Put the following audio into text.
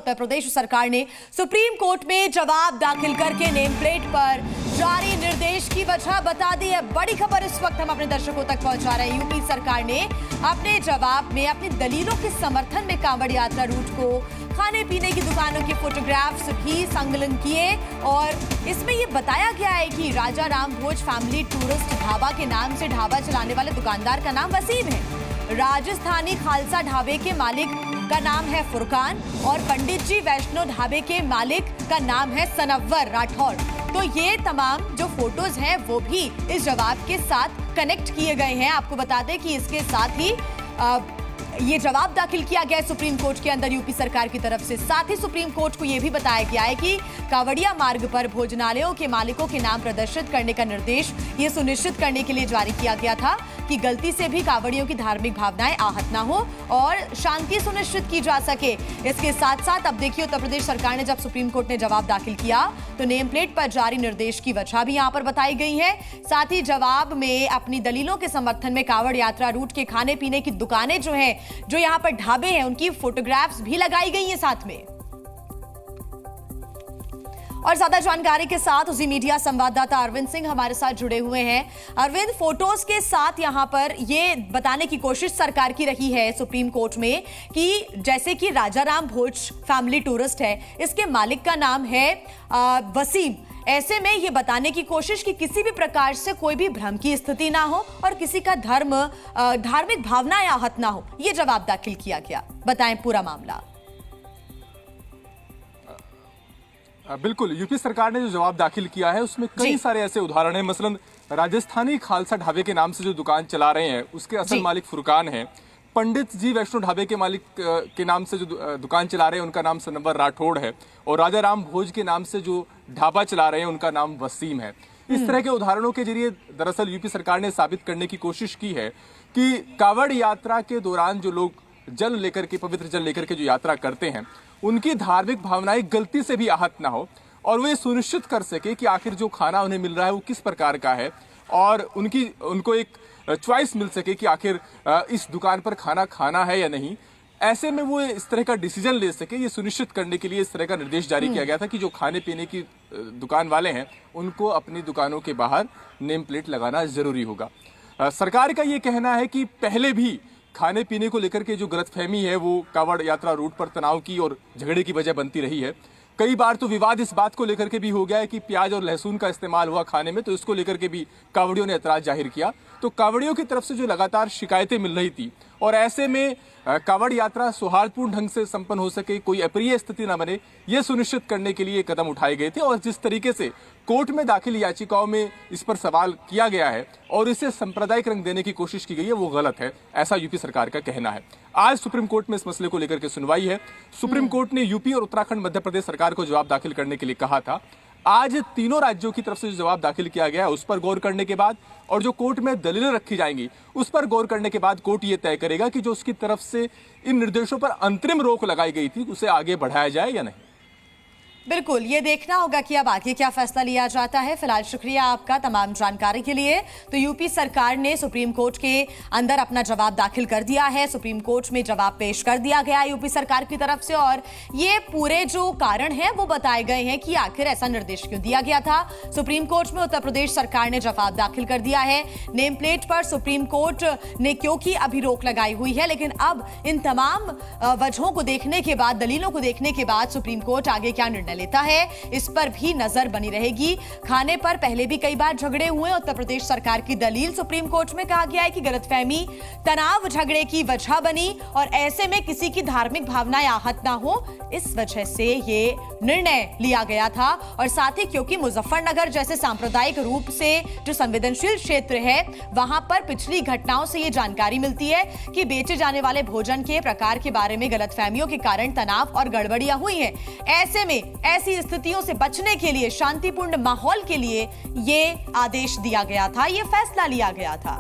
उत्तर प्रदेश सरकार ने supreme court में जवाब दाखिल करके नेम प्लेट पर जारी निर्देश की वजह बता दी है। बड़ी खबर इस वक्त हम अपने दर्शकों तक पहुंचा रहे हैं। यूपी सरकार ने अपने जवाब में अपनी दलीलों के समर्थन में कांवड़ यात्रा रूट को खाने पीने की दुकानों के फोटोग्राफ्स भी संकलन किए और इसमें यह बताया गया है कि राजा राम भोज फैमिली टूरिस्ट ढाबा के नाम से ढाबा चलाने वाले दुकानदार का नाम वसीम है। राजस्थानी खालसा ढाबे के मालिक का नाम है फुरकान और पंडित जी वैष्णो ढाबे के मालिक का नाम है सनव्वर राठौर। तो ये तमाम जो फोटोज हैं वो भी इस जवाब के साथ कनेक्ट किए गए हैं। आपको बता दें कि इसके साथ ही ये जवाब दाखिल किया गया है सुप्रीम कोर्ट के अंदर यूपी सरकार की तरफ से। साथ ही सुप्रीम कोर्ट को यह भी बताया गया है कि कांवड़िया मार्ग पर भोजनालयों के मालिकों के नाम प्रदर्शित करने का निर्देश ये सुनिश्चित करने के लिए जारी किया गया था कि गलती से भी कांवड़ियों की धार्मिक भावनाएं आहत ना हो और शांति सुनिश्चित की जा सके। इसके साथ साथ अब देखिए उत्तर प्रदेश सरकार ने जब सुप्रीम कोर्ट ने जवाब दाखिल किया तो नेम प्लेट पर जारी निर्देश की वजह भी यहाँ पर बताई गई है। साथ ही जवाब में अपनी दलीलों के समर्थन में कांवड़ यात्रा रूट के खाने पीने की दुकानें जो है, जो यहाँ पर ढाबे हैं, उनकी फोटोग्राफ्स भी लगाई गई हैं साथ में। और ज्यादा जानकारी के साथ उसी मीडिया संवाददाता अरविंद सिंह हमारे साथ जुड़े हुए हैं। अरविंद, फोटोज के साथ यहाँ पर ये बताने की कोशिश सरकार की रही है सुप्रीम कोर्ट में कि जैसे कि राजा राम भोज फैमिली टूरिस्ट है, इसके मालिक का नाम है वसीम। ऐसे में ये बताने की कोशिश कि किसी भी प्रकार से कोई भी भ्रम की स्थिति ना हो और किसी का धार्मिक भावनाएं आहत ना हो, ये जवाब दाखिल किया गया। बताएं पूरा मामला। बिल्कुल, यूपी सरकार ने जो जवाब दाखिल किया है उसमें कई सारे ऐसे उदाहरण हैं। मसलन राजस्थानी खालसा ढाबे के नाम से जो दुकान चला रहे हैं उसके असल मालिक फुरकान है। पंडित जी वैष्णो ढाबे के मालिक के नाम से जो दुकान चला रहे हैं उनका नाम सनव्वर राठौड़ है और राजा राम भोज के नाम से जो ढाबा चला रहे हैं उनका नाम वसीम है। इस तरह के उदाहरणों के जरिए दरअसल यूपी सरकार ने साबित करने की कोशिश की है कि कांवड़ यात्रा के दौरान जो लोग जल लेकर के, पवित्र जल लेकर के जो यात्रा करते हैं, उनकी धार्मिक भावनाएं गलती से भी आहत ना हो और वो ये सुनिश्चित कर सके कि आखिर जो खाना उन्हें मिल रहा है वो किस प्रकार का है और उनको एक चॉइस मिल सके कि आखिर इस दुकान पर खाना खाना है या नहीं। ऐसे में वो इस तरह का डिसीजन ले सके, ये सुनिश्चित करने के लिए इस तरह का निर्देश जारी किया गया था कि जो खाने पीने की दुकान वाले हैं उनको अपनी दुकानों के बाहर नेम प्लेट लगाना जरूरी होगा। सरकार का ये कहना है कि पहले भी खाने पीने को लेकर के जो गलतफहमी है वो कांवड़ यात्रा रूट पर तनाव की और झगड़े की वजह बनती रही है। कई बार तो विवाद इस बात को लेकर के भी हो गया है कि प्याज और लहसुन का इस्तेमाल हुआ खाने में, तो इसको लेकर के भी कांवड़ियों ने एतराज जाहिर किया। तो कांवड़ियों की तरफ से जो लगातार शिकायतें मिल रही थी और ऐसे में कांवड़ यात्रा सौहार्दपूर्ण ढंग से संपन्न हो सके, कोई अप्रिय स्थिति न बने, ये सुनिश्चित करने के लिए कदम उठाए गए थे। और जिस तरीके से कोर्ट में दाखिल याचिकाओं में इस पर सवाल किया गया है और इसे सांप्रदायिक रंग देने की कोशिश की गई है, वो गलत है, ऐसा यूपी सरकार का कहना है। आज सुप्रीम कोर्ट में इस मसले को लेकर के सुनवाई है। सुप्रीम कोर्ट ने यूपी और उत्तराखंड, मध्य प्रदेश सरकार को जवाब दाखिल करने के लिए कहा था। आज तीनों राज्यों की तरफ से जो जवाब दाखिल किया गया है उस पर गौर करने के बाद और जो कोर्ट में दलीलें रखी जाएंगी उस पर गौर करने के बाद कोर्ट ये तय करेगा कि जो उसकी तरफ से इन निर्देशों पर अंतरिम रोक लगाई गई थी उसे आगे बढ़ाया जाए या नहीं। बिल्कुल, ये देखना होगा कि अब आगे क्या फैसला लिया जाता है। फिलहाल शुक्रिया आपका तमाम जानकारी के लिए। तो यूपी सरकार ने सुप्रीम कोर्ट के अंदर अपना जवाब दाखिल कर दिया है। सुप्रीम कोर्ट में जवाब पेश कर दिया गया यूपी सरकार की तरफ से और ये पूरे जो कारण हैं वो बताए गए हैं कि आखिर ऐसा निर्देश क्यों दिया गया था। सुप्रीम कोर्ट में उत्तर प्रदेश सरकार ने जवाब दाखिल कर दिया है। नेम प्लेट पर सुप्रीम कोर्ट ने क्योंकि अभी रोक लगाई हुई है, लेकिन अब इन तमाम वजहों को देखने के बाद, दलीलों को देखने के बाद सुप्रीम कोर्ट आगे क्या निर्णय लेता है इस पर भी नजर बनी रहेगी। खाने पर पहले भी कई बार झगड़े हुए। उत्तर प्रदेश सरकार की दलील सुप्रीम कोर्ट में कहा गया है कि गलतफहमी तनाव झगड़े की वजह बनी और ऐसे में किसी की धार्मिक भावनाएं आहत ना हो, इस वजह से ये निर्णय लिया गया था। और साथ ही क्योंकि मुजफ्फरनगर जैसे सांप्रदायिक रूप से जो संवेदनशील क्षेत्र है वहां पर पिछली घटनाओं से ये जानकारी मिलती है कि बेचे जाने वाले भोजन के प्रकार के बारे में गलतफहमियों के कारण तनाव और गड़बड़ियां हुई हैं। ऐसे में ऐसी स्थितियों से बचने के लिए, शांतिपूर्ण माहौल के लिए ये आदेश दिया गया था, ये फैसला लिया गया था।